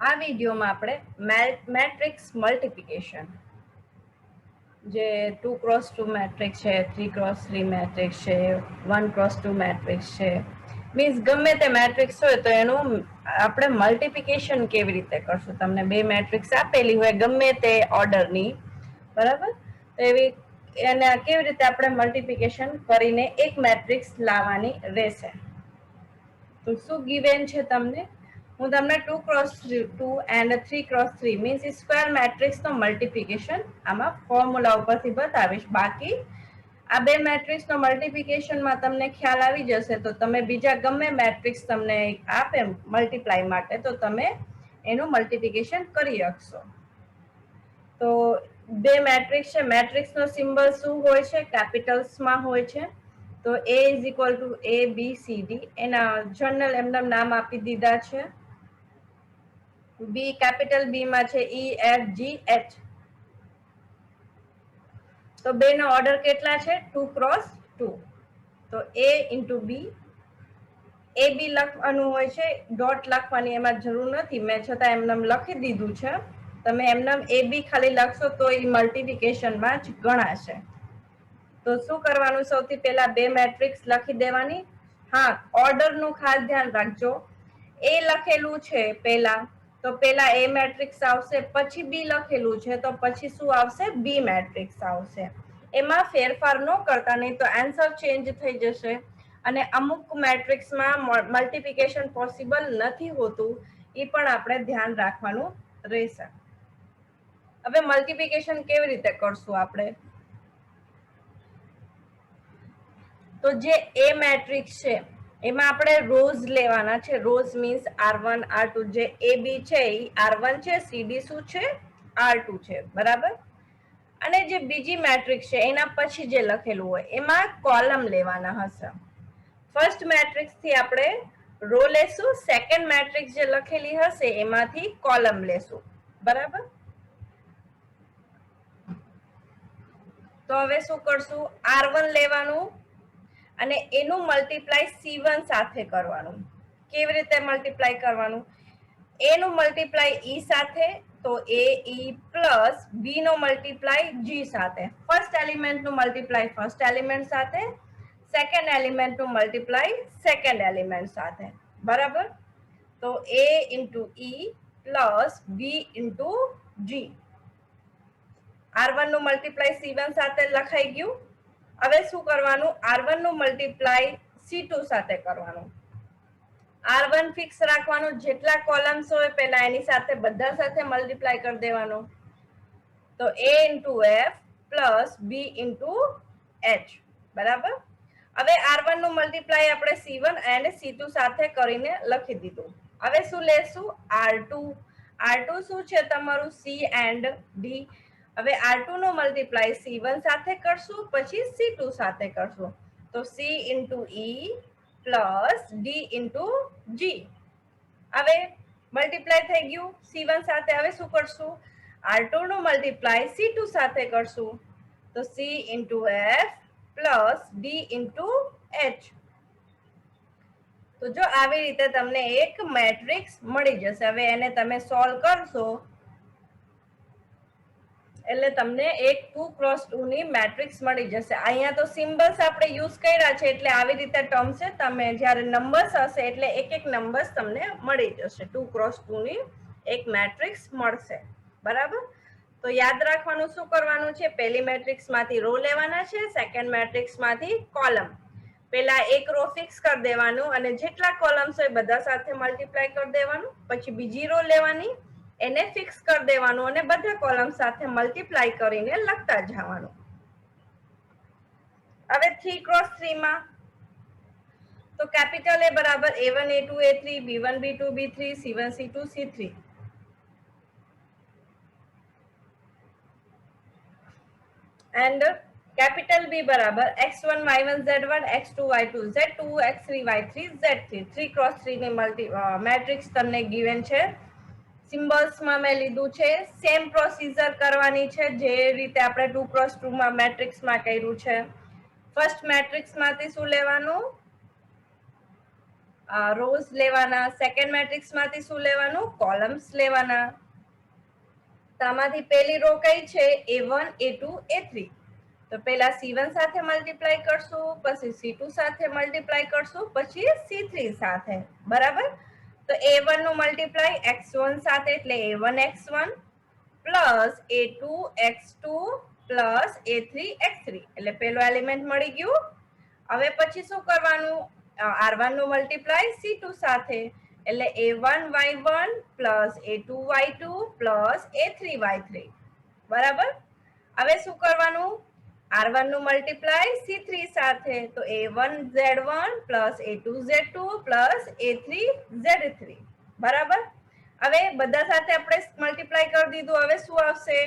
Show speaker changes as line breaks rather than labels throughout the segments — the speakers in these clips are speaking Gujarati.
આ વિડીયોમાં આપણે મેટ્રિક્સ મલ્ટિપ્લિકેશન જે 2x2 મેટ્રિક્સ છે, 3x3 મેટ્રિક્સ છે, 1x2 મેટ્રિક્સ છે, મીન્સ ગમે તે મેટ્રિક્સ હોય તો એનું આપણે મલ્ટિપ્લિકેશન કેવી રીતે કરશું. તમને બે મેટ્રિક્સ આપેલી હોય ગમે તે ઓર્ડરની, બરાબર, તો એવી એને કેવી રીતે આપણે મલ્ટિપ્લિકેશન કરીને એક મેટ્રિક્સ લાવવાની રહેશે. તો શું ગિવન છે તમને? હું તમને 2x2 and 3x3 means square matrix નો મલ્ટિપ્લિકેશન આમાં ફોર્મ્યુલા ઉપરથી બતાવીશ. બાકી આ બે મેટ્રિક્સ નો મલ્ટિપ્લિકેશનમાં તમને ખ્યાલ આવી જશે તો તમે બીજા ગમે મેટ્રિક્સ તમને આપે મલ્ટીપ્લાય માટે તો તમે એનું મલ્ટિપ્લિકેશન કરી શકશો. તો બે મેટ્રિક્સ છે. મેટ્રિક્સ નો સિમ્બલ શું હોય છે? કેપિટલ્સમાં હોય છે. તો A is equal two ABCD, એના જનરલ એમના નામ આપી દીધા છે. બી કેપિટલ બી માં છે EFGH. તો બે નો ઓર્ડર કેટલા છે? 2x2. તો A ઇન્ટુ બી, એ બી લખવાનું હોય છે, ડોટ લખવાની એમાં જરૂર નથી, મેં છતાં એમને લખી દીધું છે. તમે એમને એ બી ખાલી લખશો તો એ મલ્ટિપ્લિકેશનમાં જ ગણાશે. તો શું કરવાનું? સૌથી પહેલા બે મેટ્રિક્સ લખી દેવાની. હા, ઓર્ડર નું ખાસ ધ્યાન રાખજો. એ લખેલું છે પહેલા, તો પહેલા એ મેટ્રિક્સ આવશે, પછી બી લખેલું છે તો પછી શું આવશે? બી મેટ્રિક્સ આવશે. એમાં ફેરફાર ન કરતા, નહીં તો આન્સર ચેન્જ થઈ જશે. અને અમુક મેટ્રિક્સમાં મલ્ટિપ્લિકેશન પોસિબલ નથી હોતું, એ પણ આપણે ધ્યાન રાખવાનું રહેશે. હવે મલ્ટિપ્લિકેશન કેવી રીતે કરશું આપણે? તો જે એ મેટ્રિક્સ છે એમાં આપણે રોઝ લેવાના છે. Rose means R1 R2. જે એ બી છે એ R1 છે, સીડી શું છે? R2 છે, બરાબર. અને જે બીજી મેટ્રિક્સ છે એના પછી જે લખેલું હોય એમાં કોલમ લેવાના હશે. ફર્સ્ટ મેટ્રિક્સ થી આપણે રો લેશું, સેકન્ડ મેટ્રિક્સ જે લખેલી હશે એમાંથી કોલમ લેશું, બરાબર. તો હવે શું કરશું? R1 લેવાનું અને એનું મલ્ટીપ્લાય C1 સાથે કરવાનું. કેવી રીતે મલ્ટીપ્લાય કરવાનું? એ નું મલ્ટીપ્લાય ઈ સાથે, તો એ ઈ પ્લસ બી નો મલ્ટીપ્લાય જી સાથે. ફર્સ્ટ એલિમેન્ટ નું મલ્ટીપ્લાય ફર્સ્ટ એલિમેન્ટ સાથે, સેકન્ડ એલિમેન્ટ નું મલ્ટીપ્લાય સેકન્ડ એલિમેન્ટ સાથે, બરાબર. તો એ ઇન્ટુ ઈ પ્લસ બી ઇન્ટુ જી. R1 નું મલ્ટીપ્લાય C1 સાથે લખાઈ ગયું. હવે શું કરવાનું? R1 નું મલ્ટીપ્લાય C2 સાથે કરવાનું. R1 ફિક્સ રાખવાનું, જેટલા કોલમ્સ હોય પહેલા એની સાથે બધા સાથે મલ્ટીપ્લાય કરી દેવાનું. તો A into F plus B into H, બરાબર. હવે R1 નું મલ્ટીપ્લાય આપણે C1 અને C2 સાથે કરીને લખી દીધું. હવે શું લેશું? R2. R2 શું છે તમારું? C and D. હવે R2 નું મલ્ટીપ્લાય C1 સાથે કરશું, પછી C2 સાથે કરશું. તો C ઇન્ટુ ઈ પ્લસ ડી ઇન્ટુ જી. હવે મલ્ટીપ્લાય થઈ ગયું C1 સાથે. હવે શું કરશું? R2 નું મલ્ટીપ્લાય C2 સાથે કરશું. તો C into F plus D into H. તો જો આવી રીતે તમને એક મેટ્રિક્સ મળી જશે. હવે એને તમે સોલ્વ કરશો એટલે તમને એક 2x2 ની મેટ્રિક્સ મળી જશે. અહીંયા તો સિમ્બલ્સ આપણે યુઝ કર્યા છે એટલે આવી રીતે ટર્મ છે. તમે જ્યારે નંબર્સ હશે એટલે એક એક નંબર્સ તમને મળી જશે. 2x2 ની એક મેટ્રિક્સ મળશે, બરાબર. તો યાદ રાખવાનું શું કરવાનું છે? પહેલી મેટ્રિક્સ માંથી રો લેવાના છે, સેકન્ડ મેટ્રિક્સ માંથી કોલમ. પેલા એક રો ફિક્સ કરી દેવાનું અને જેટલા કોલમ્સ હોય બધા સાથે મલ્ટીપ્લાય કરી દેવાનું. પછી બીજી રો લેવાની, એને ફિક્સ કરી દેવાનું અને બધા કોલમ સાથે મલ્ટીપ્લાય કરીને લખતા જવાનું. હવે 3x3 માં તો કેપિટલ એ બરાબર A1 A2 A3, B1 B2 B3, C1 C2 C3. And capital B બરાબર x1 y1 z1, x2 y2 z2, x3 y3 z3. 3x3 ની મેટ્રિક્સ તમને ગિવન છે. સિમ્બલ્સમાં મેં લીધું છે. સેમ પ્રોસીજર કરવાની છે જે રીતે આપણે 2x2 માં મેટ્રિક્સમાં કર્યું છે. ફર્સ્ટ મેટ્રિક્સ માંથી શું લેવાનું? રોઝ લેવાના, સેકન્ડ મેટ્રિક્સમાંથી શું લેવાનું, કોલમ્સ લેવાના. તો આમાંથી પહેલી રો કઈ છે, A1 A2 A3. તો પહેલા C1 સાથે મલ્ટીપ્લાય કરશું, પછી C2 સાથે મલ્ટીપ્લાય કરશું, પછી C3 સાથે. બરાબર. તો A1 નું મલ્ટીપ્લાય x1 સાથે એટલે A1 x1 plus A2 x2 plus A3 x3 એટલે પેલો એલિમેન્ટ મળી ગયું. હવે પછી શું કરવાનું, R1 નું મલ્ટીપ્લાય C2 સાથે એટલે A1 y1 plus A2 y2 plus A3 y3. બરાબર. હવે શું કરવાનું, R1 નું મલ્ટીપ્લાય C3 સાથે તો A1 z1 plus A2 z2 plus A3 z3. બરાબર. હવે બધા સાથે આપણે મલ્ટીપ્લાય કરી દીધું. હવે શું આવશે,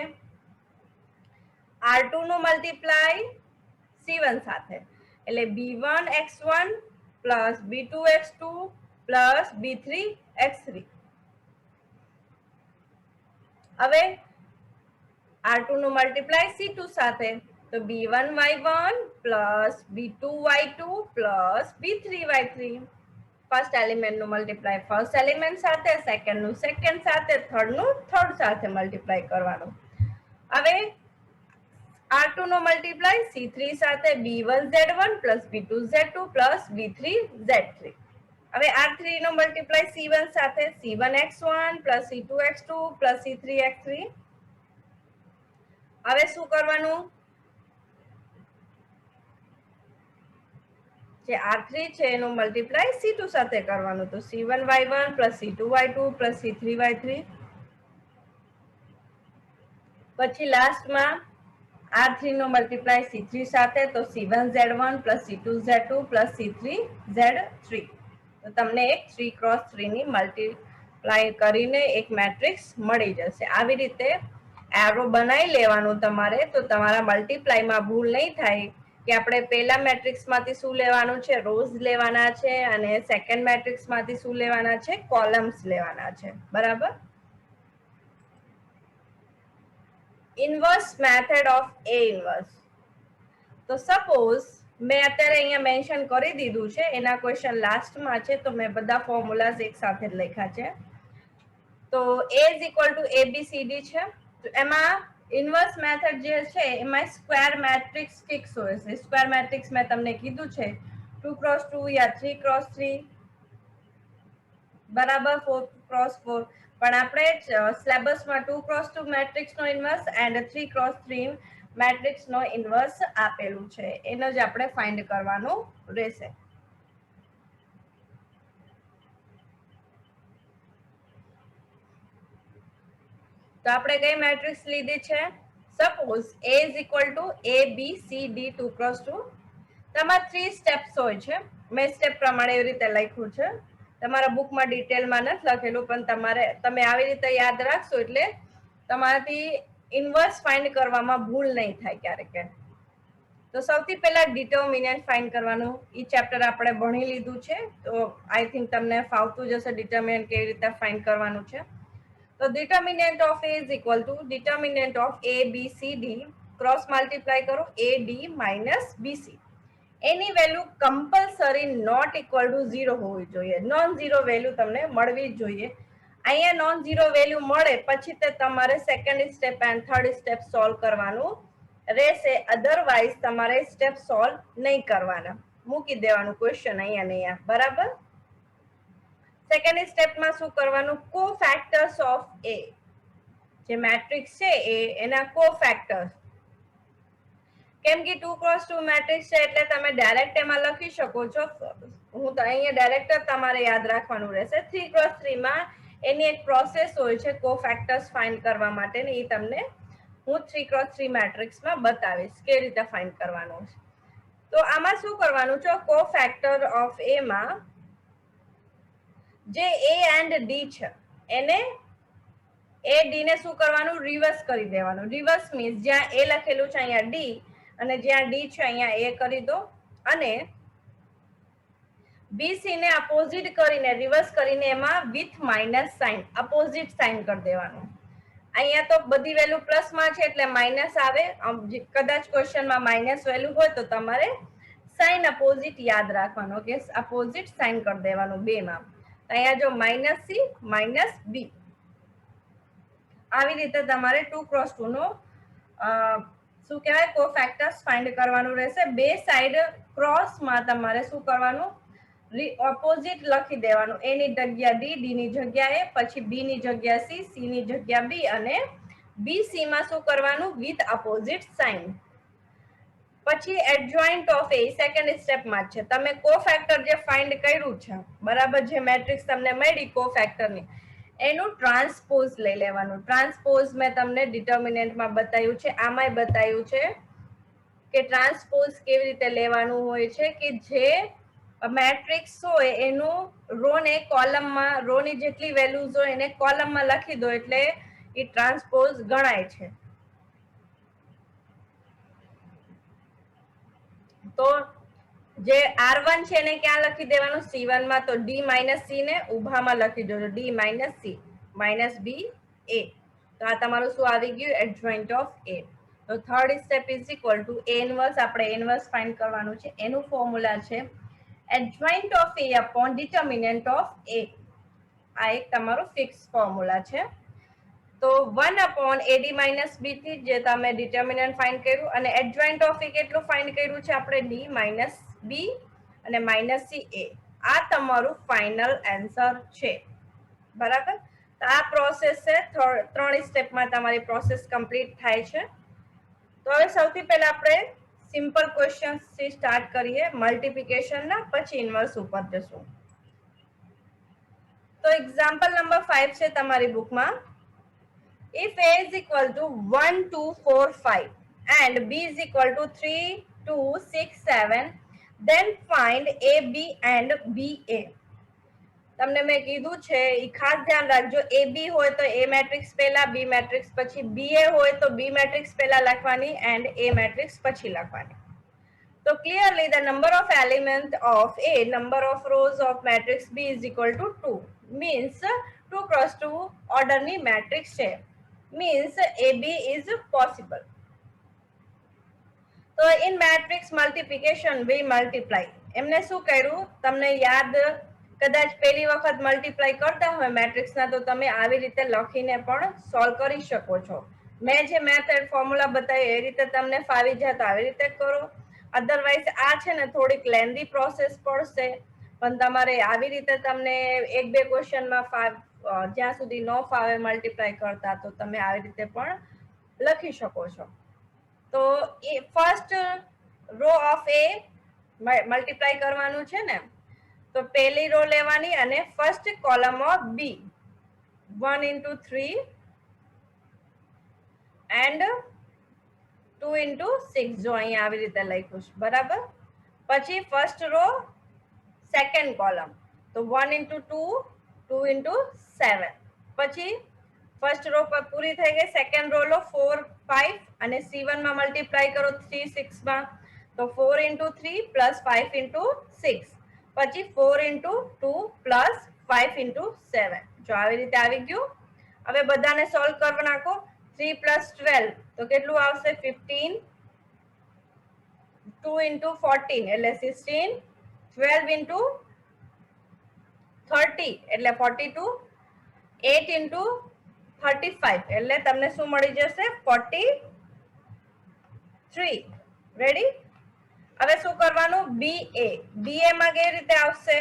R2 નું મલ્ટીપ્લાય C1 સાથે એટલે B1 x1 plus B2 x2 plus B3 x3. હવે R2 નું મલ્ટીપ્લાય C2 સાથે તો B1 y1 plus B2 y2 plus B3 y3. First element નું મલ્ટીપ્લાય ફર્સ્ટ એલિમેન્ટ સાથે, સેકન્ડ નું સેકન્ડ સાથે, થર્ડ નું થર્ડ સાથે મલ્ટીપ્લાય કરવાનું. હવે R2 નો મલ્ટીપ્લાય C3 સાથે B1 z1 plus B2 z2 plus B3 z3. હવે R3 નો મલ્ટીપ્લાય C1 સાથે C1 x1 plus C2 x2 plus C3 x3. હવે શું કરવાનું, જે R3 છે એનું મલ્ટીપ્લાય C2 સાથે કરવાનું તો C1 y1 plus C2 y2 plus C3 y3. પછી લાસ્ટમાં R3 નો મલ્ટીપ્લાય C3 સાથે તો C1 z1 plus C2 z2 plus C3 z3. તો તમને એક 3x3 ની મલ્ટીપ્લાય કરીને એક મેટ્રિક્સ મળી જશે. આવી રીતે એરો બનાવી લેવાનું તમારે, તો તમારા મલ્ટીપ્લાયમાં ભૂલ નહીં થાય કે આપણે પહેલા મેટ્રિક્સમાંથી શું લેવાનું છે, રોઝ લેવાના છે, અને સેકન્ડ મેટ્રિક્સમાંથી શું લેવાના છે, કોલમ્સ લેવાના છે. બરાબર. Inverse method of A inverse. તો સપોઝ મેં અત્યારે અહીંયા મેન્શન કરી દીધું છે, એના ક્વેશ્ચન લાસ્ટમાં છે, તો મેં બધા ફોર્મ્યુલાઝ એક સાથે જ લખ્યા છે. તો A is equal two ABCD છે. તો એમાં ઇન્વર્સ મેથડ જે છે એમાં સ્ક્વેર મેટ્રિક્સ ફિક્સ હોય છે. સ્ક્વેર મેટ્રિક્સ મેં તમને કીધું છે 2x2 યા 3x3, બરાબર, 4x4. પણ આપણે સિલેબસમાં 2x2 મેટ્રિક્સનો ઇન્વર્સ એન્ડ 3x3 મેટ્રિક્સનો ઇન્વર્સ આપેલું છે, એનો જ આપણે ફાઇન્ડ કરવાનું રહેશે. તો આપણે કઈ મેટ્રિક્સ લીધી છે, suppose A is equal two ABCD 2x2. તમારા 3 સ્ટેપ્સ હોય છે. મેં સ્ટેપ પ્રમાણે એવી રીતે લખ્યું છે. તમારા બુકમાં ડિટેલમાં નથી લખેલું, પણ તમે આવી રીતે યાદ રાખશો એટલે તમારાથી ઇન્વર્સ ફાઇન્ડ કરવામાં ભૂલ નહીં થાય ક્યારેક. તો સૌથી પહેલા ડિટર્મિનન્ટ ફાઇન્ડ કરવાનું. ઈ ચેપ્ટર આપણે ભણી લીધું છે, તો આઈ થિંક તમને ફાવતું જશે ડિટર્મિનન્ટ કેવી રીતે ફાઇન્ડ કરવાનું છે. તો determinant of A is equal to determinant of A, B, C, D. Cross multiply કરો AD માઇનસ BC. એની value compulsory not equal to 0 હોવી જોઈએ. નોન ઝીરો વેલ્યુ તમને મળવી જ જોઈએ. અહીંયા નોન ઝીરો વેલ્યુ મળે પછી તે તમારે second step and third step solve કરવાનું રહેશે. અધરવાઇઝ તમારે સ્ટેપ સોલ્વ નહીં કરવાના, મૂકી દેવાનું ક્વેશ્ચન અહીંયા ને અહીંયા. બરાબર. સેકન્ડ સ્ટેપમાં શું કરવાનું, કોફેક્ટર્સ ઓફ A. જે મેટ્રિક્સ છે એના કોફેક્ટર્સ. કેમ કે 2x2 મેટ્રિક્સ છે એટલે તમે ડાયરેક્ટ એમાં લખી શકો છો. હું તો અહીંયા ડાયરેક્ટ તમારે યાદ રાખવાનું રહેશે. 3x3 માં એની એક પ્રોસેસ હોય છે કોફેક્ટર્સ ફાઇન્ડ કરવા માટેની, એ તમને હું 3x3 મેટ્રિક્સમાં બતાવીશ કેવી રીતે ફાઇન્ડ કરવાનું છે. તો આમાં શું કરવાનું છે, કોફેક્ટર ઓફ A માં જે A એન્ડ D છે એને A D ને શું કરવાનું, રિવર્સ કરી દેવાનું. રિવર્સ મીન્સ જ્યાં A લખેલું છે અહીંયા D અને જ્યાં D છે અહીંયા A કરી દો, અને BC ને અપોઝિટ કરીને રિવર્સ કરીને એમાં with minus sign opposite sign કરી દેવાનું. અહીંયા તો બધી વેલ્યુ પ્લસમાં છે એટલે માઇનસ આવે. કદાચ ક્વેશ્ચનમાં માઇનસ વેલ્યુ હોય તો તમારે સાઇન અપોઝિટ યાદ રાખવાનો કે અપોઝિટ સાઇન કરી દેવાનું બેમાં. અહીંયા જો -c -b આવી રીતે તમારે 2x2 નો શું કહેવાય કોફેક્ટર્સ ફાઇન્ડ કરવાનું રહેશે. બે સાઈડ ક્રોસમાં તમારે શું કરવાનું ઓપોઝિટ લખી દેવાનું. a ની જગ્યા d, d ની જગ્યા a, પછી b ની જગ્યા c, c ની જગ્યા b અને bc માં શું કરવાનું વિથ અપોઝિટ સાઇન. પછી એડજોઇન્ટ ઓફ એ સેકન્ડ સ્ટેપમાં છે. તમે કોફેક્ટર જે ફાઇન્ડ કર્યું છે બરાબર, જે મેટ્રિક્સ તમને મળી કોફેક્ટરની એનું ટ્રાન્સપોઝ લઈ લેવાનું. ટ્રાન્સપોઝ મેં તમને ડિટર્મિનન્ટમાં બતાવ્યું છે, આમાંય બતાવ્યું છે કે ટ્રાન્સપોઝ કેવી રીતે લેવાનું હોય છે કે જે મેટ્રિક્સ હોય એનું રો ને કોલમમાં, રો ની જેટલી વેલ્યુઝ હોય એને કોલમમાં લખી દો એટલે એ ટ્રાન્સપોઝ ગણાય છે. તો જે R1 છે એને ક્યાં લખી દેવાનું C1 માં, તો D - C ને ઉભામાં લખી દેજો, D - C - B A. તો આ તમારું શું આવી ગયું એડજોઇન્ટ ઓફ A. તો third step is equal two A inverse. આપણે A ઇન્વર્સ ફાઇન્ડ કરવાનું છે. એનું ફોર્મ્યુલા છે adjoint of A upon determinant of A. આ એક તમારું ફિક્સ ફોર્મ્યુલા છે. તો 1 અપોન AD - B થી જે તમે ડિટર્મિનન્ટ ફાઇન્ડ કર્યું અને એડજોઇન્ટ ઓફ A કેટલું ફાઇન્ડ કર્યું છે આપણે D - B અને -C A. આ તમારું ફાઇનલ આન્સર છે. બરાબર. તો આ પ્રોસેસ છે, ત્રણ સ્ટેપમાં તમારી પ્રોસેસ કમ્પ્લીટ થાય છે. તો હવે સૌથી પહેલા આપણે સિમ્પલ ક્વેશ્ચન્સ થી સ્ટાર્ટ કરીએ મલ્ટિપ્લિકેશન ના, પછી ઇન્વર્સ ઉપર જશું. તો એક્ઝામ્પલ નંબર 5 છે તમારી બુકમાં. If A is equal to 1, 2, 4, 5 and B is equal to 3, 2, 6, 7, then find A, B and BA. તમને મેં કીધું છે એ ખાસ ધ્યાન રાખજો. A B હોય તો A મેટ્રિક્સ પહેલા, B મેટ્રિક્સ પછી, BA હોય તો B મેટ્રિક્સ પહેલા લખવાની and A મેટ્રિક્સ પછી લખવાની. તો clearly the number of elements of A, number of rows of matrix B is equal to 2. Means 2 cross 2 order ની મેટ્રિક્સ છે. Means AB is possible. તો in matrix multiplication we multiply. એમને શું કર્યું તમને યાદ, કદાચ પહેલી વખત મલ્ટીપ્લાય કરતા હોય મેટ્રિક્સના તો તમે આવી રીતે લખીને પણ સોલ્વ કરી શકો છો. મેં જે મેથડ ફોર્મ્યુલા બતાવી એ રીતે તમને ફાવી જાય તો આવી રીતે કરો. અધરવાઇઝ આ છે ને થોડીક લેન્ધી પ્રોસેસ પડશે, પણ તમારે આવી રીતે તમને એક બે ક્વેશ્ચનમાં જ્યાં સુધી ન ફાવે મલ્ટીપ્લાય કરતા તો તમે આવી રીતે પણ લખી શકો છો. તો એ first row of A multiply કરવાનું છે ને, તો પહેલી રો લેવાની અને first column of B 1 into 3 and 2 into 6 જો અહીંયા આવી રીતે લખ્યું છે બરાબર. પછી ફર્સ્ટ રો સેકન્ડ કોલમ તો 1 into 2, 2 into 7. પછી ફર્સ્ટ રો પર પૂરી થઈ ગઈ. સેકન્ડ રો લો 4, 5 અને C1 માં મલ્ટીપ્લાય કરો 3, 6 માં તો 4 into 3 plus 5 into 6. પછી 4 into 2 plus 5 into 7. જો આવી રીતે આવી ગયું. હવે બધાને સોલ્વ કરી નાખો. 3 plus 12 તો કેટલું આવશે 15. 2 into 14 એટલે 16. 12 into 30 એટલે 42. 8 into 35 એટલે તમને શું મળી જશે 43. રેડી. હવે શું કરવાનું BA. BA માં કેવી રીતે આવશે?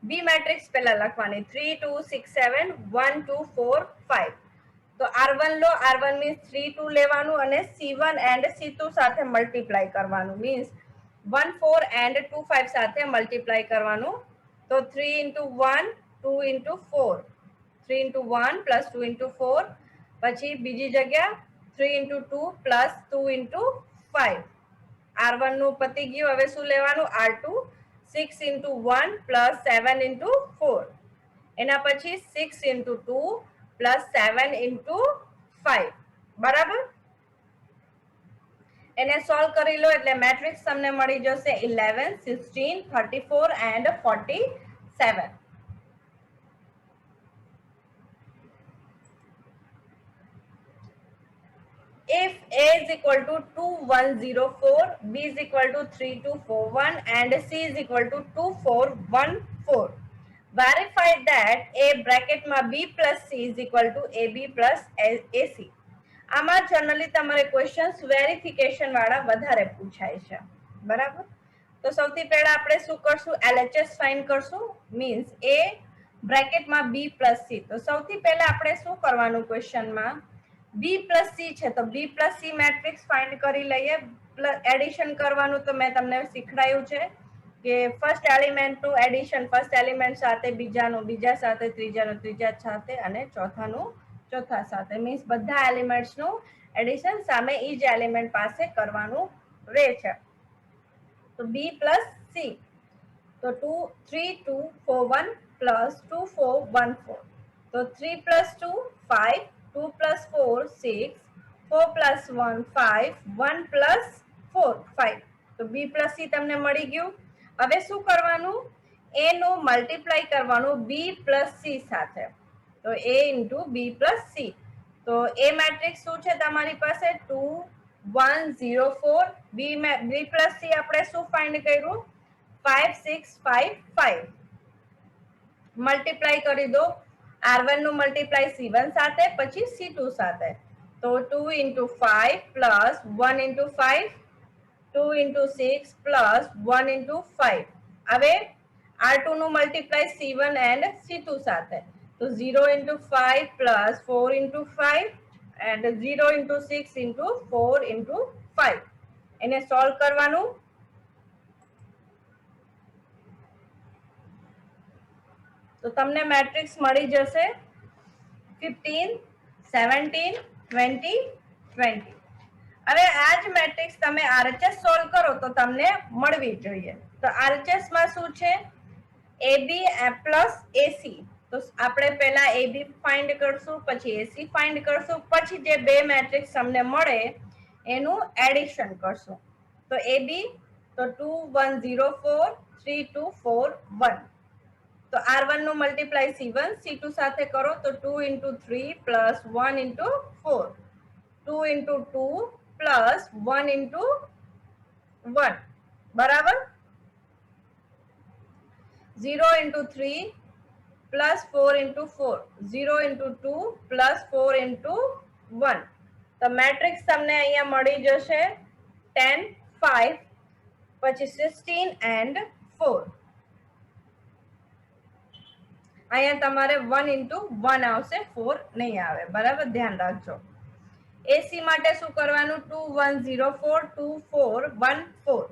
B મેટ્રિક્સ પહેલા લખવાની 3, 2, 6, 7, 1, 2, 4, 5. તો R1 લો. R1 મીન્સ 3, 2 લેવાનું અને C1 and C2 સાથે મલ્ટીપ્લાય કરવાનું. મીન્સ 1, 4 and 2, 5 સાથે મલ્ટીપ્લાય કરવાનું. તો 3 into 1, 2 into 4. 3 into 1 plus 2 into 4. પછી બીજી જગ્યા 3 into 2 plus 2 into 5. R1 નું પતી ગયું. હવે શું લેવાનું R2. 6 into 1 plus 7 into 4. એના પછી 6 into 2 plus 7 into 5. બરાબર. એને સોલ્વ કરી લો એટલે મેટ્રિક્સ તમને મળી જશે 11, 16, 34 and 47. if A is equal to 2104, B is equal to 3241 and C is equal to 2414, verify that A bracketમાં B plus C is equal to AB plus AC. આમાં જનરલી તમારે ક્વેશ્ચન્સ વેરિફિકેશન વાળા વધારે પૂછાય છે, બરાબર? તો સૌથી પહેલા આપણે શું કરશું? LHS ફાઇન્ડ કરશું, means A બ્રેકેટમાં B plus C. તો સૌથી પહેલા આપણે શું કરવાનું ક્વેશ્ચનમાં? B plus C છે તો B plus C matrix find કરી લઈએ. એડિશન કરવાનું તો મેં તમને શીખડાયું છે કે ફર્સ્ટ એલિમેન્ટનું એડિશન ફર્સ્ટ એલિમેન્ટ સાથે, બીજાનું બીજા સાથે, ત્રીજાનું ત્રીજા સાથે અને ચોથાનું ચોથા સાથે, મીન્સ બધા એલિમેન્ટ્સનું એડિશન સામે ઈ જ એલિમેન્ટ પાસે કરવાનું રહે છે. તો B plus C, તો 3241 plus 2414, તો 3 plus 2 5, 2 plus 4 6, 4 plus 1 5, 1 plus 4 5. તો B plus C તમને મળી ગયું. હવે શું કરવાનું? A નું મલ્ટીપ્લાય કરવાનું B plus C સાથે. તો A into B plus C. તો A મેટ્રિક્સ શું છે તમારી પાસે? 2 1 0 4. B plus C આપણે શું ફાઇન્ડ કર્યું? 5 6 5 5. મલ્ટીપ્લાય કરી દો. R1 નું મલ્ટીપ્લાય C1 સાથે, પછી C2 સાથે. તો 2 into 5 plus 1 into 5, 2 into 6 plus 1 into 5. હવે R2 નું મલ્ટીપ્લાય C1 and C2 સાથે. તો 0 into 5 plus 4 into 5 and 0 into 6 into 4 into 5. એને સોલ્વ કરવાનું. તો તમને મેટ્રિક્સ મળી જશે 15 17 20 20. હવે આ જ મેટ્રિક્સ તમે RHS સોલ્વ કરો તો તમને મળવી જોઈએ. તો RHS માં શું છે? AB plus AC. તો આપણે પહેલા AB ફાઇન્ડ કરશું, પછી AC ફાઇન્ડ કરશું, પછી જે બે મેટ્રિક્સ તમને મળે એનું એડિશન કરશું. તો AB તો 2104 3241. તો R1 નું મલ્ટીપ્લાય C1 C2 સાથે કરો તો 2 into 3 plus 1 into 4, 2 into 2 plus 1 into 1, બરાબર? 0 into 3 plus 4 into 4, 0 into 2 plus 4 into 1. તો મેટ્રિક્સ તમને અહીંયા મળી જશે 10 5, પછી 16 and 4. અહીંયા તમારે 1 into 1 આવશે, 4 નહીં આવે, બરાબર? ધ્યાન રાખજો. AC માટે શું કરવાનું? 2104 2414.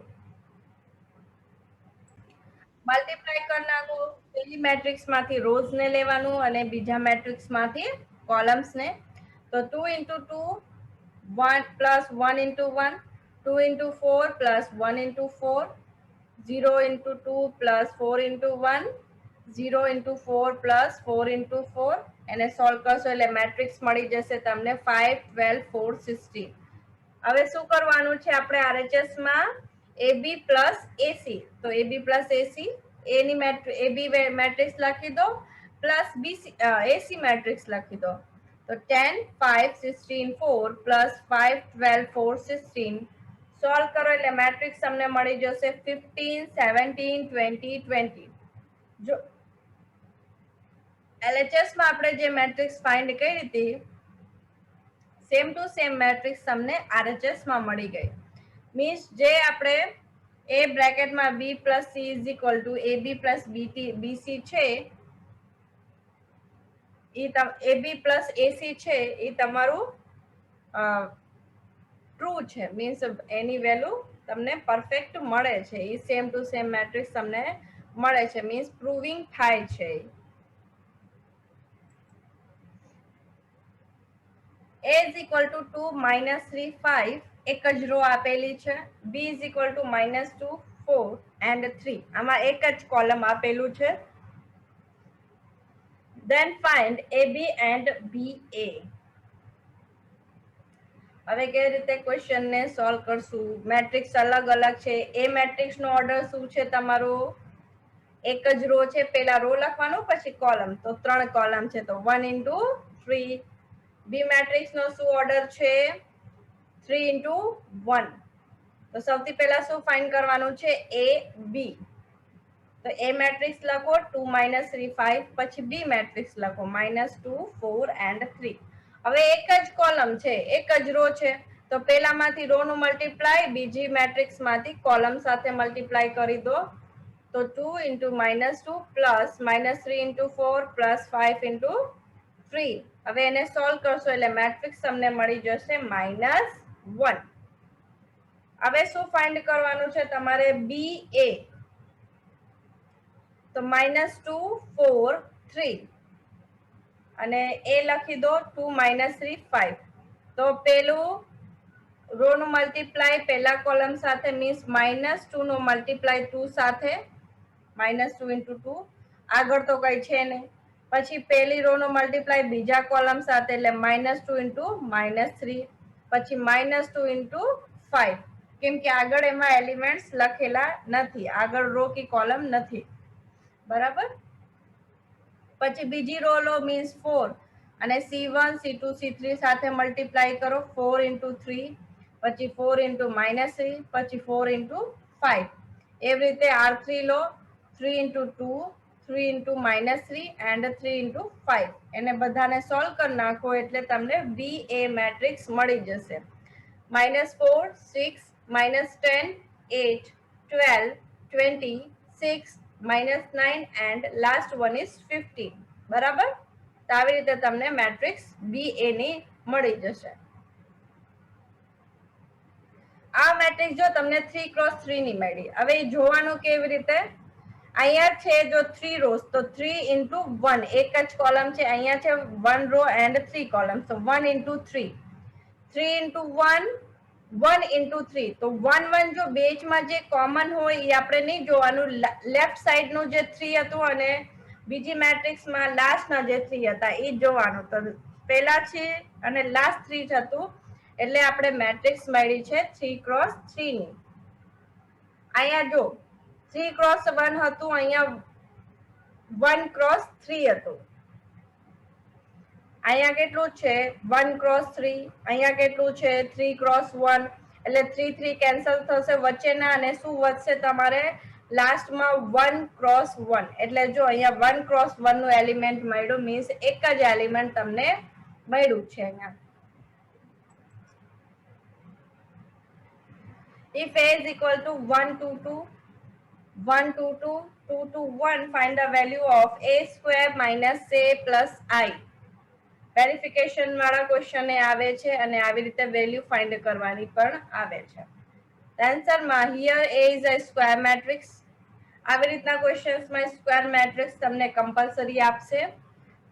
મલ્ટીપ્લાય કરનારું પહેલી મેટ્રિક્સ માંથી રોઝ ને લેવાનું અને બીજા મેટ્રિક્સ માંથી કોલમ્સ ને. તો 2 into 2 1 plus 1 into 1, 2 into 4 plus 1 into 4, 0 into 2 plus 4 into 1, 0 into 4 plus 4 into 4. એને સોલ્વ કરશો એટલે મેટ્રિક્સ મળી જશે તમને 5 12 4 16. હવે શું કરવાનું છે આપણે RHS માં? AB plus AC. તો AB plus AC, A ની AB મેટ્રિક્સ લખી દો પ્લસ BC AC મેટ્રિક્સ લખી દો. તો 10 5 16 4 plus 5 12 4 16. સોલ્વ કરો એટલે મેટ્રિક્સ તમને મળી જશે 15 17 20 20. જો LHS માં આપણે જે મેટ્રિક્સ ફાઇન્ડ કરી હતી સેમ ટુ સેમ મેટ્રિક્સ તમને RHS માં મળી ગઈ. મીન્સ જે આપણે A બ્રેકેટમાં B plus C is equal to AB plus BC છે, AB plus AC છે એ તમારું ટ્રુ છે, મીન્સ એની વેલ્યુ તમને પરફેક્ટ મળે છે. એ સેમ ટુ સેમ મેટ્રિક્સ તમને મળે છે, મીન્સ પ્રૂવિંગ થાય છે. A is equal to 2 minus 3 5, એક જ રો આપેલી છે. B is equal to minus 2 4 and 3, આમાં એક જ કોલમ આપેલું છે. Then find AB and BA. હવે કઈ રીતે ક્વેશ્ચન ને સોલ્વ કરશું? મેટ્રિક્સ અલગ અલગ છે. એ મેટ્રિક્સ નો ઓર્ડર શું છે તમારો? એક જ રો છે, પેલા રો લખવાનું પછી કોલમ. તો 3 કોલમ છે તો 1 into 3. B મેટ્રિક્સ નો શું ઓર્ડર છે? 3 into 1. તો સૌથી પહેલા શું ફાઇન્ડ કરવાનું છે? A B. તો A મેટ્રિક્સ લખો 2 3 5. પછી B મેટ્રિક્સ લખો -2 4 and 3. હવે એક જ કોલમ છે, એક જ રો છે, તો પહેલામાંથી રો નું મલ્ટીપ્લાય બીજી મેટ્રિક્સ માંથી કોલમ સાથે મલ્ટીપ્લાય કરી દો. તો 2 into -2 plus -3 into 4 plus 5 into 3. હવે એને સોલ્વ કરશો એટલે મેટ્રિક્સ તમને મળી જશે -1. હવે શું ફાઇન્ડ કરવાનું છે તમારે? BA. તો -2 4 3 અને એ લખી દો 2 3 5. તો પેલું રો નું મલ્ટીપ્લાય પહેલા કોલમ સાથે મીન્સ -2 નું મલ્ટીપ્લાય 2 સાથે, -2 into 2. આગળ તો કઈ છે નહીં. પછી પહેલી રો નું મલ્ટીપ્લાય બીજા કોલમ સાથે એટલે -2 into -3. પછી -2 into 5. કેમ કે આગળ એમાં એલિમેન્ટ્સ લખેલા નથી, આગળ રો કે કોલમ નથી. બરાબર. પછી બીજી રો લો મીન્સ 4 અને C1 C2 C3 સાથે મલ્ટીપ્લાય કરો 4 into 3. પછી 4 into -3. પછી 4 into 5. એવી રીતે R3 law 3 into 2 3 into -3 and 3 into 5. એને બધાને સોલ્વ કરી નાખો એટલે તમને BA મેટ્રિક્સ મળી જશે. -4 6 -10 8 12 20 6 -9 and last one is 15. બરાબર. તો આવી રીતે તમને મેટ્રિક્સ BA ની મળી જશે. આ મેટ્રિક્સ જો તમને 3x3 ની મળી. હવે એ જોવાનું કેવી રીતે? અહીંયા છે જો 3 રોઝ તો 3 into 1 એક જ કોલમ છે. અહીંયા છે 1 રો and 3 કોલમ, તો 1 into 3. 3 into 1 1 into 3. તો 1 1 જો બેચમાં જે કોમન હોય એ આપણે નહીં જોવાનું. લેફ્ટ સાઈડનું જે 3 હતું અને બીજી મેટ્રિક્સમાં લાસ્ટના જે 3 હતા એ જોવાનું. તો પહેલા છે અને લાસ્ટ 3 જ હતું એટલે આપણે મેટ્રિક્સ મળી છે 3x3 ની. અહીંયા જો 3x1 હતું, અહીંયા 1x3 હતું. અહીંયા કેટલું છે? 1x3. અહીંયા કેટલું છે? 3x1. એટલે 3 3 કેન્સલ થશે વચ્ચેના અને શું વધશે તમારે? લાસ્ટમાં 1x1. એટલે જો અહીંયા 1x1 નું એલિમેન્ટ મળ્યું મીન્સ એક જ એલિમેન્ટ તમને મળ્યું છે અહીંયા. If A is equal to 1 2 2 1 2 2 2 2 1, find the value of A square minus A plus I. Verification વાળા ક્વેશ્ચન આવે છે અને આવી રીતે વેલ્યુ ફાઇન્ડ કરવાની પણ આવે છે. આન્સરમાં here A is a square matrix. આવી રીતના ક્વેશ્ચન્સમાં સ્ક્વેર મેટ્રિક્સ તમને કમ્પલસરી આપશે.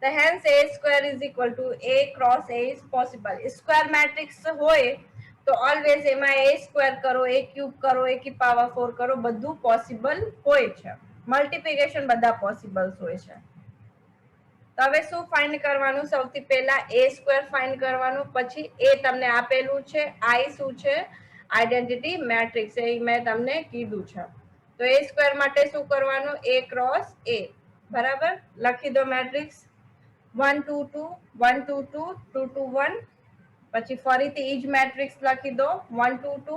તો hence A square is equal to A cross A is possible. Square matrix હોય તો ઓલવેઝ એમાં A સ્ક્વેર કરો, A ક્યુબ કરો, A की પાવર 4 કરો, બધું પોસિબલ હોય છે. મલ્ટીપ્લિકેશન બધા પોસિબલ્સ હોય છે. તો હવે શું ફાઇન્ડ કરવાનું? સૌથી પહેલા A સ્ક્વેર ફાઇન્ડ કરવાનું. પછી એ તમને આપેલું છે, I શું છે? આઈડેન્ટિટી મેટ્રિક્સ, એ મેં તમને કીધું છે. તો A સ્ક્વેર માટે શું કરવાનું? A cross A. બરાબર. લખી દો મેટ્રિક્સ 1 2 2 1 2 2 2 2 1. પછી ફરીથી ઈ જ મેટ્રિક્સ લખી દો 1 2 2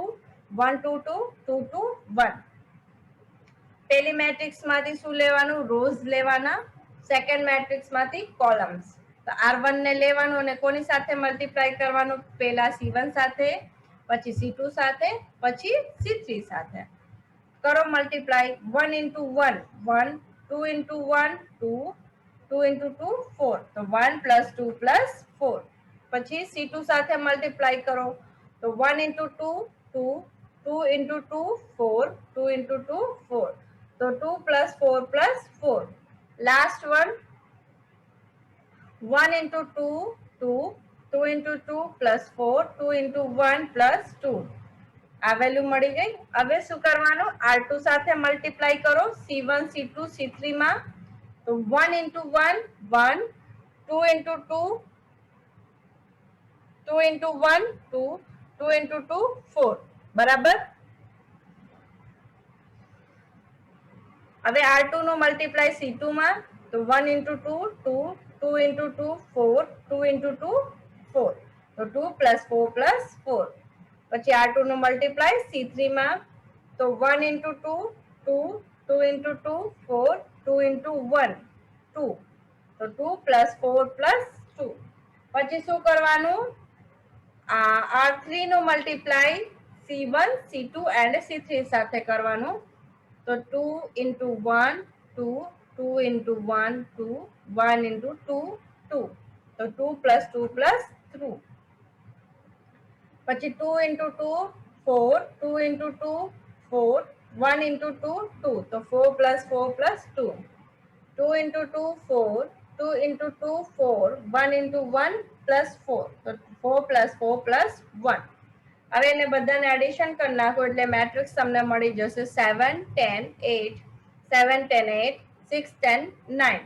1 2 2 2 2 1. પહેલી મેટ્રિક્સ માંથી શું લેવાનું? રોઝ લેવાના. સેકન્ડ મેટ્રિક્સ માંથી કોલમ્સ. તો R1 ને લેવાનું અને કોની સાથે મલ્ટીપ્લાય કરવાનું? પહેલા C1 સાથે, પછી C2 સાથે, પછી C3 સાથે. કરો મલ્ટીપ્લાય 1 into 1 1 2 into 1 2 2 into 2 4. તો 1 plus 2 plus 4. પછી C2 સાથે મલ્ટીપ્લાય કરો તો 1 into 2 2 2 into 2 4 2 into 2 4. તો 2 plus 4 plus 4. Last one 1 into 2 2 2 into 2 plus 4 2 into 1 plus 2. આ વેલ્યુ મળી ગઈ. હવે શું કરવાનું? R2 સાથે મલ્ટીપ્લાય કરો C1 C2 C3 માં. તો 1 into 1 1 2 into 2 2 into 1 2 2 into 2 4. બરાબર. હવે R2 નું મલ્ટીપ્લાય C2 માં. તો 1 into 2 2 2 into 2 4 2 into 2 4. તો 2 plus 4 plus 4. પછી R2 નું મલ્ટીપ્લાય C3 માં, તો 1 into 2 2, 2 into 2 4, 2 into 1 2, તો 2 plus 4 plus 2. પછી શું કરવાનું, R3 નું multiply C1 C2 and C3 સાથે કરવાનું, તો 2 into 1 2, 2 into 1 2, 1 into 2 2, તો 2 plus 2 plus 2. પછી 2 into 2 4, 2 into 2 4, 1 into 2 2, તો 4 plus 4 plus 2, 2 into 2 4, 2 into 2 4, 1 into 1 plus 4, તો 4 plus 4 plus 1. હવે એને બધાને એડિશન કરી નાખો એટલે મેટ્રિક્સ તમને મળી જશે 7 10 8, 7 10 8, 6 10 9.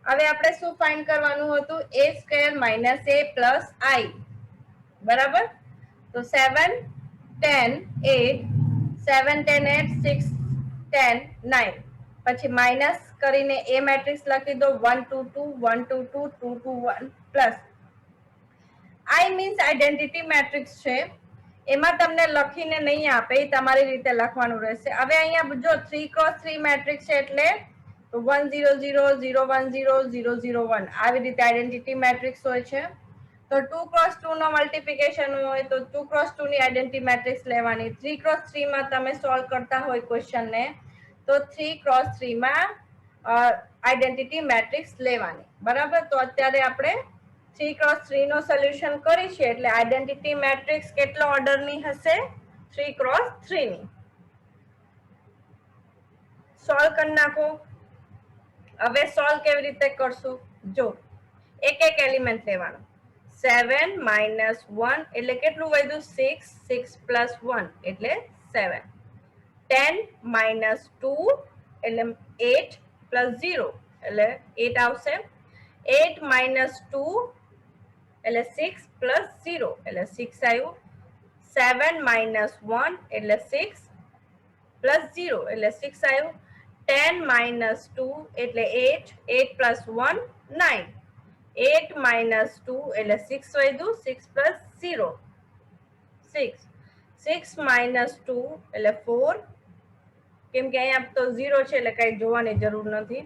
હવે આપણે શું ફાઇન્ડ કરવાનું હતું, a square minus a plus i, બરાબર. તો 7 10 8, 7 10 8, 6 10 9. પછી માઇનસ કરીને એ મેટ્રિક્સ લખી દો 1 2 2, 1 2 2, 2 2 1 પ્લસ. આઈ મીન્સ આઈડેન્ટિટી મેટ્રિક્સ છે, એમાં તમને લખીને નહીં આપે, એ તમારી રીતે લખવાનું રહેશે. હવે અહીંયા જો 3 cross 3 મેટ્રિક્સ છે એટલે 1 0 0 0 1 0 0 0 1 આવી રીતે આઈડેન્ટિટી મેટ્રિક્સ હોય છે. તો 2 cross 2 નો મલ્ટિપ્લિકેશન હોય તો 2 cross 2 ની આઈડેન્ટિટી મેટ્રિક્સ લેવાની. 3 cross 3 માં તમે સોલ્વ કરતા હોય ક્વેશ્ચન ને, તો 3 cross 3 માં આઈડેન્ટિટી મેટ્રિક્સ લેવાની, બરાબર. તો અત્યારે આપણે 3 cross 3 નો સોલ્યુશન કરી છે એટલે આઈડેન્ટિટી મેટ્રિક્સ કેટલો ઓર્ડરની હશે, 3 cross 3 ની. સોલ્વ કરી નાખો. હવે સોલ્વ કેવી રીતે કરશું, જો એક એક એલિમેન્ટ લેવાનું. 7 minus 1 એટલે કેટલું વધ્યું, 6, 6 plus 1 એટલે 7. 10 minus 2 એટલે 8 plus 0 એટલે 8 આવશે. 8 minus 2 એટલે 6 plus 0 એટલે 6 આવ્યું. 7 minus 1 એટલે 6 plus 0 એટલે 6 આવ્યું. 10 minus 2 એટલે 8, 8 plus 1 9. 8 minus 2 એટલે 6 વધ્યું, 6 plus 0 6. 6 minus 2 એટલે 4, કેમ કે અહીંયા તો 0 છે એટલે કઈ જોવાની જરૂર નથી.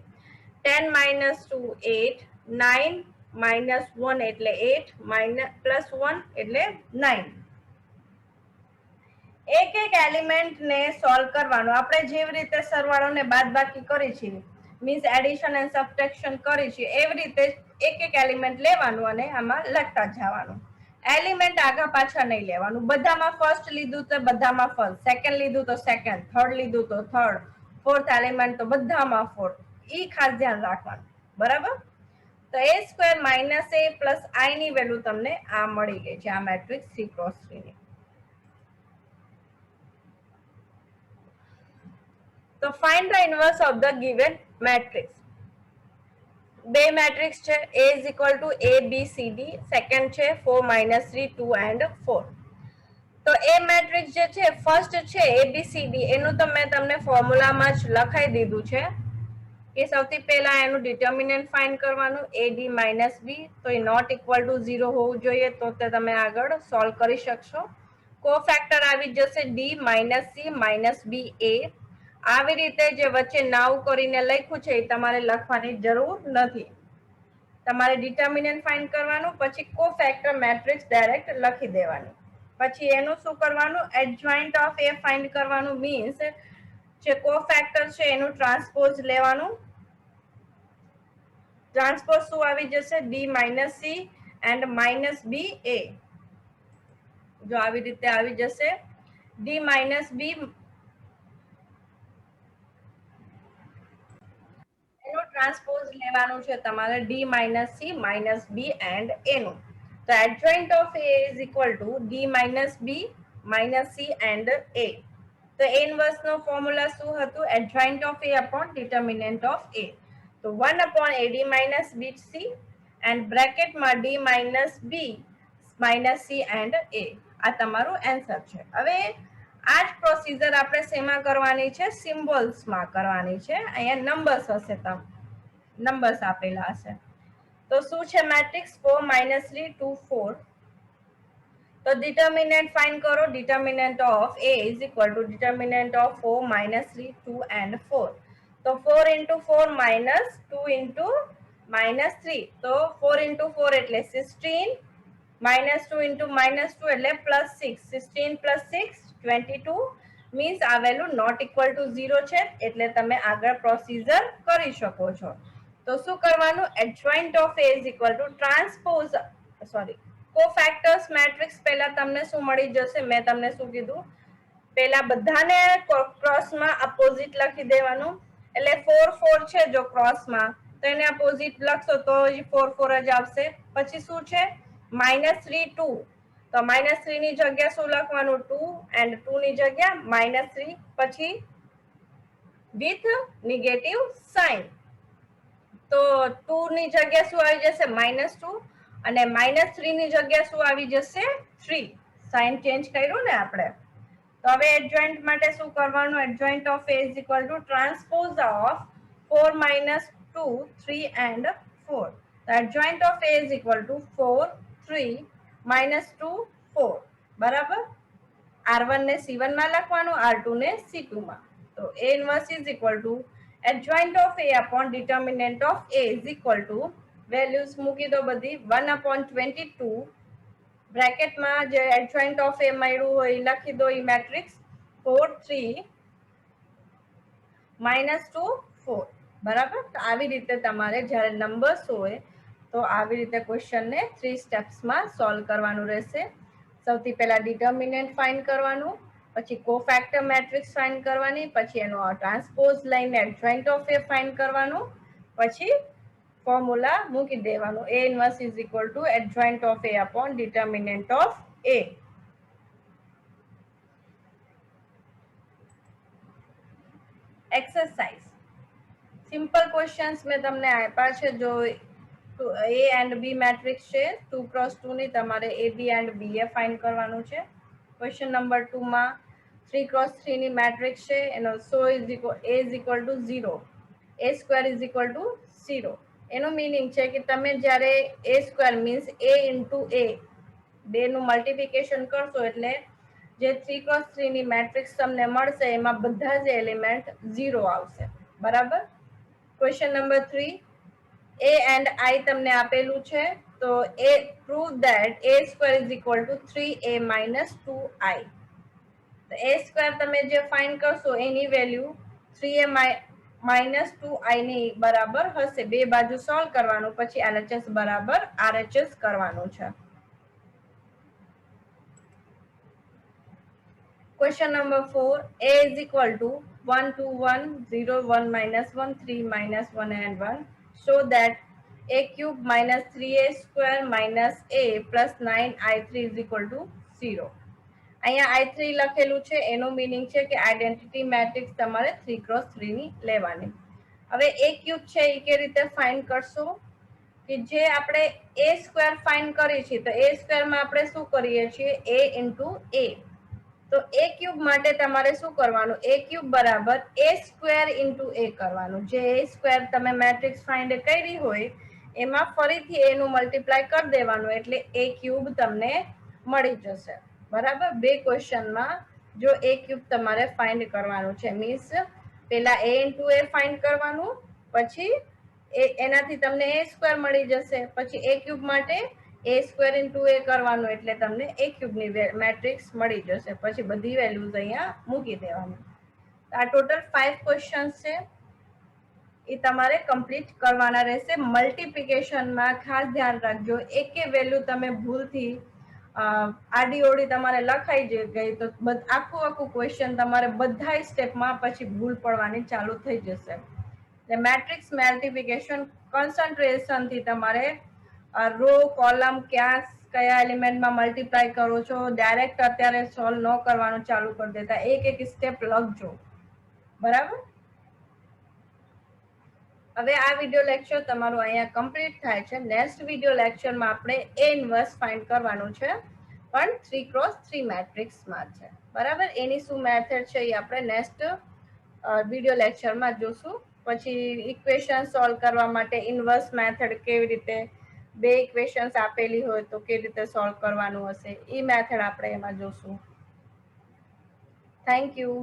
10 minus 2 8, 9 minus 1 એટલે 8, minus plus 1 એટલે 9. એક એક એલિમેન્ટ ને સોલ્વ કરવાનું. આપણે જેવી રીતે સરવાળો ને બાદબાકી કરી છે, મીન્સ એડિશન એન્ડ સબટ્રેક્શન કરી છે, એવી રીતે એક એક એલિમેન્ટ લેવાનું અને આમાં લખતા જવાનું. એલિમેન્ટ આગળ પાછળ નહીં લેવાનું. બધામાં ફર્સ્ટ લીધું તો બધામાં ફર્સ્ટ, સેકન્ડ લીધું તો સેકન્ડ, થર્ડ લીધું તો થર્ડ, ફોર્થ એલિમેન્ટ તો બધામાં ફોર્થ. ઈ ખાસ ધ્યાન રાખવાનું, બરાબર. તો a square minus a plus i ની વેલ્યુ તમને આ મળી ગઈ છે, આ મેટ્રિક્સ 3 cross 3 ની. તો find the inverse of the given matrix. બે મેટ્રિક્સ છે, a is equal to a b c d, second છે 4 minus 3 2 and 4. તો એ મેટ્રિક્સ જે છે ફર્સ્ટ છે ABCD, એનું તો મેં તમને ફોર્મ્યુલામાં જ લખાઈ દીધું છે કે સૌથી પહેલા એનું ડિટર્મિનન્ટ ફાઇન્ડ કરવાનું, AD minus B, તો એ નોટ ઇક્વલ ટુ 0 હોવું જોઈએ, તો તે તમે આગળ સોલ્વ કરી શકશો. કોફેક્ટર આવી જશે D minus C minus B A. આવી રીતે જે વચ્ચે નાવ કરીને લખ્યું છે એ તમારે લખવાની જરૂર નથી. તમારે ડિટર્મિનન્ટ ફાઇન્ડ કરવાનું, પછી કોફેક્ટર મેટ્રિક્સ ડાયરેક્ટ લખી દેવાની. પછી એનું શું કરવાનું, એડજોઇન્ટ ઓફ એ ફાઇન્ડ કરવાનું, મીન્સ જે કોફેક્ટર છે એનું ટ્રાન્સપોઝ લેવાનું. ટ્રાન્સપોઝ શું આવી જશે, D minus C and minus B A. જો આવી રીતે આવી જશે D minus B, એનું ટ્રાન્સપોઝ લેવાનું છે તમારે D minus C minus B and A નું. તો adjoint of A is equal to D minus B minus C and A. તો A inverse નો ફોર્મ્યુલા શું હતું, adjoint of A upon determinant of A. તો 1 upon AD minus BC and bracket માં D minus B minus C and A. આ તમારું આન્સર છે. હવે આ જ પ્રોસીજર આપણે શેમાં કરવાની છે, સિમ્બોલ્સમાં કરવાની છે. અહીંયા નંબર્સ હશે, નંબર્સ આપેલા હશે. તો શું છે મેટ્રિક્સ, 4 minus 3 2 4. તો ડિટર્મિનન્ટ ફાઇન્ડ કરો. Determinant of a is equal two determinant of 4 minus 3 2 and 4. તો 4 into 4 minus 2 into minus 3. તો 4 into 4 એટલે 16 minus 2 into minus 2 એટલે plus 6. 16 plus 6 22 મીન્સ આ વેલ્યુ નોટ ઇક્વલ ટુ 0 છે, એટલે તમે આગળ પ્રોસીજર કરી શકો છો. તો શું કરવાનું? Adjoint of a is equal to transpose cofactors matrix. પહેલા તમને શું મળી જશે? મેં તમને શું કીધું? પહેલા બધાને ક્રોસમાં અપોઝિટ લખી દેવાનું. એટલે 4 4 છે જો ક્રોસમાં, તો એને અપોઝિટ લખશો તો 4 4 જ આવશે. પછી શું છે? -3 2. તો -3 ની જગ્યા શું લખવાનું? 2 and 2 ની જગ્યા -3. પછી વિથ નેગેટિવ સાઇન. તો 2 ની જગ્યા શું આવી જશે? -2 અને -3 ની જગ્યા શું આવી જશે? 3. સાઇન ચેન્જ કર્યું ને આપણે. તો હવે એડજોઇન્ટ માટે શું કરવાનું? Adjoint of a is equal to transpose of 4 minus 2 3 and 4. તો adjoint of a is equal two 4 3 minus 2 4. બરાબર. R1 ને C1 માં લખવાનું, R2 ને C2 માં. તો a inverse is equal to adjoint of a upon determinant of a is equal to values મૂકી દો બધી. 1/22 બ્રેકેટમાં જે એડજોઇન્ટ ઓફ એ મળ્યું હોય એ લખી દો. એ મેટ્રિક્સ 4 3 -2 4. બરાબર. તો આવી રીતે તમારે જ્યારે નંબર્સ હોય તો આવી રીતે ક્વેશ્ચનને 3 સ્ટેપ્સમાં સોલ્વ કરવાનું રહેશે. સૌથી પહેલા ડિટર્મિનન્ટ ફાઇન્ડ કરવાનું, પછી કોફેક્ટર મેટ્રિક્સ ફાઇન્ડ કરવાની, પછી એનો ટ્રાન્સપોઝ લઈને એડજોઇન્ટ ઓફ એ ફાઇન્ડ કરવાનું, પછી ફોર્મ્યુલા મૂકી દેવાનું. a inverse is equal to adjoint of a upon determinant of a. Exercise simple questions મેં તમને આપ્યા છે. જો a એન્ડ b મેટ્રિક્સ છે 2x2 ની, તમારે a b and b A find કરવાનું છે. ક્વેશ્ચન નંબર 2 માં 3x3 ની મેટ્રિક્સ છે, એનો a is equal to 0, a square is equal to 0. એનું મીનિંગ છે કે તમે જ્યારે a square means a into a બેનું મલ્ટિપ્લિકેશન કરશો એટલે જે 3x3 ની મેટ્રિક્સ તમને મળશે એમાં બધા જ એલિમેન્ટ 0 આવશે. બરાબર. Question number 3, a and i તમને આપેલું છે. તો a prove that a square is equal two 3a minus 2i. તો a સ્ક્વેર તમે જે ફાઇન્ડ કરશો એની વેલ્યુ 3a minus 2i ની બરાબર હશે. બે બાજુ સોલ્વ કરવાનું, પછી LHS બરાબર RHS કરવાનું છે. Question number 4, a is equal to 1 2 1 0 1 minus 1 3 minus 1 and 1. Show that a cube minus 3a square minus a plus 9i3 is equal to 0. અહીંયા i3 લખેલું છે, એનો મીનિંગ છે કે આઈડેન્ટિટી મેટ્રિક્સ તમારે 3x3 ની લેવાની. હવે a ક્યુબ છે એ કે રીતે ફાઇન્ડ કરશો? કે જે આપણે a સ્ક્વેર ફાઇન્ડ કરીએ છીએ, તો a સ્ક્વેરમાં આપણે શું કરીએ છીએ? a into a. તો a ક્યુબ માટે તમારે શું કરવાનું? a ક્યુબ બરાબર a સ્ક્વેર ઇન્ટુ a કરવાનું. જે a સ્ક્વેર તમે મેટ્રિક્સ ફાઇન્ડ કરી હોય એમાં ફરીથી a નું મલ્ટીપ્લાય કરી દેવાનું, એટલે a ક્યુબ તમને મળી જશે. બરાબર. બે ક્વેશ્ચનમાં જો a ક્યુબ તમારે ફાઇન્ડ કરવાનું છે, મીન્સ પેલા a ઇન્ટુ a ફાઇન્ડ કરવાનું, પછી એનાથી તમને a સ્ક્વેર મળી જશે. પછી a ક્યુબ માટે a સ્ક્વેર ઇન્ટુ a કરવાનું, એટલે તમને a ક્યુબની મેટ્રિક્સ મળી જશે. પછી બધી વેલ્યુઝ અહીંયા મૂકી દેવાની. આ ટોટલ 5 ક્વેશ્ચન્સ છે, એ તમારે કમ્પ્લીટ કરવાના રહેશે. મલ્ટિપ્લિકેશનમાં ખાસ ધ્યાન રાખજો, એકે વેલ્યુ તમે ભૂલથી આડી ઓડી તમારે લખાઈ ગઈ તો આખું ક્વેશ્ચન તમારે બધા સ્ટેપમાં પછી ભૂલ પડવાની ચાલુ થઈ જશે. મેટ્રિક્સ મલ્ટિપ્લિકેશન કોન્સન્ટ્રેશનથી તમારે રો કોલમ કયા એલિમેન્ટમાં મલ્ટીપ્લાય કરો છો, ડાયરેક્ટ અત્યારે સોલ્વ ન કરવાનું ચાલુ કરી દેતા, એક એક સ્ટેપ લખજો. બરાબર. હવે આ વિડીયો લેક્ચર તમારું અહીંયા કમ્પ્લીટ થાય છે. નેક્સ્ટ વિડીયો લેક્ચરમાં આપણે a ઇન્વર્સ ફાઇન્ડ કરવાનું છે, પણ 3x3 મેટ્રિક્સમાં છે. બરાબર. એની શું મેથડ છે એ આપણે નેક્સ્ટ વિડીયો લેક્ચરમાં જોશું. પછી ઇક્વેશન સોલ્વ કરવા માટે ઇન્વર્સ મેથડ કેવી રીતે બે ઇક્વેશન્સ આપેલી હોય તો કેવી રીતે સોલ્વ કરવાનું હશે એ મેથડ આપણે એમાં જોશું. Thank you.